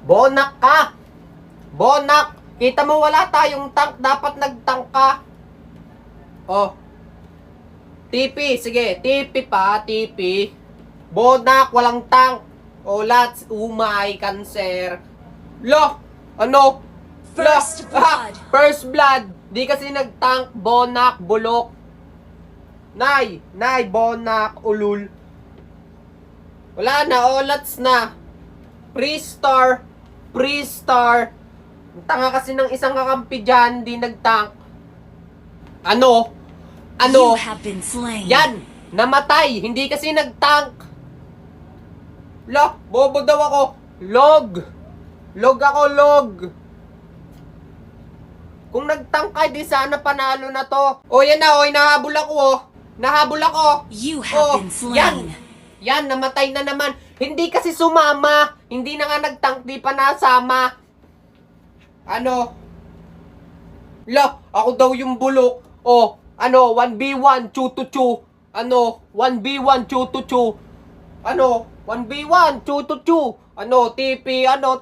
Bonak ka! Bonak! Kita mo wala tayong tank, dapat nag-tank ka. Oh. TP, sige, TP pa, TP. Bonak, walang tank. Oh, lots, umay, cancer. Lo, ano? First blood. First blood. Di kasi nag-tank, bonak, bulok. Nay, bonak, ulul. Wala na, oh, lots na. Pre-star. Ang tanga kasi ng isang kakampi dyan, di nag-tank. Ano? You have been slain. Yan! Namatay! Hindi kasi nag-tank! Bobo daw ako! Log ako! Kung nag-tank ka, di sana panalo na to. O yan na, nahabol ako! You have been slain. Yan, namatay na naman. Hindi kasi sumama. Hindi na nga nag-tank, di pa nasama. Ano? Ako daw yung bulok. Oh, 1v1, 2-2. 1v1, 2-2. 1v1, 2-2.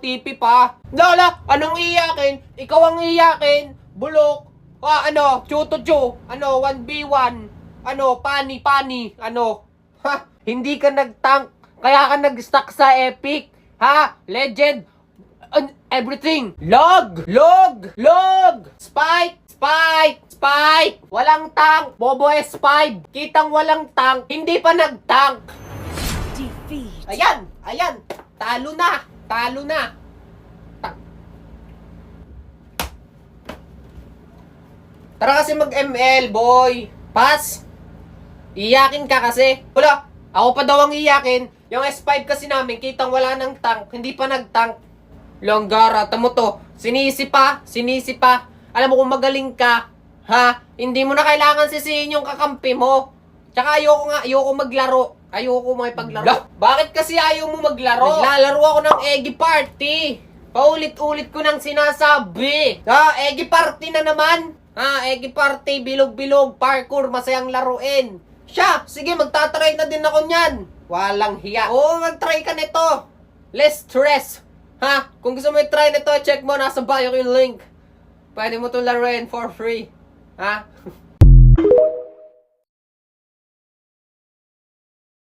TP pa. Anong iyakin? Ikaw ang iyakin. Bulok. 2-2. 1v1. Pani. Ha? Hindi ka nag-tank. Kaya ka nag-stuck sa epic. Ha? Legend. Everything. Log. Spike. Walang tank. Bobo S5. Kitang walang tank. Hindi pa nag-tank. Defeat. Ayan. Talo na. Tara kasi mag-ML, boy. Pass. Iyakin ka kasi. Wala. Ako pa daw ang iyakin. Yung S5 kasi namin, kitang wala ng tank. Hindi pa nag-tank. Longgara, tamo to. Sinisi pa. Alam mo kung magaling ka, ha? Hindi mo na kailangan sisihin yung kakampi mo. Tsaka ayoko maglaro. Ayoko makipaglaro. Bakit kasi ayaw mo maglaro? Naglalaro ako ng Eggy Party. Paulit-ulit ko nang sinasabi. Eggy Party na naman. Eggy Party, bilog-bilog, parkour, masayang laruin. Siya, sige, magtatry na din ako niyan. Walang hiya. Oo, mag-try ka nito. Less stress. Ha? Kung gusto mo i-try nito, check mo, nasa bio yung link. Pwede mo itong laruin for free. Ha?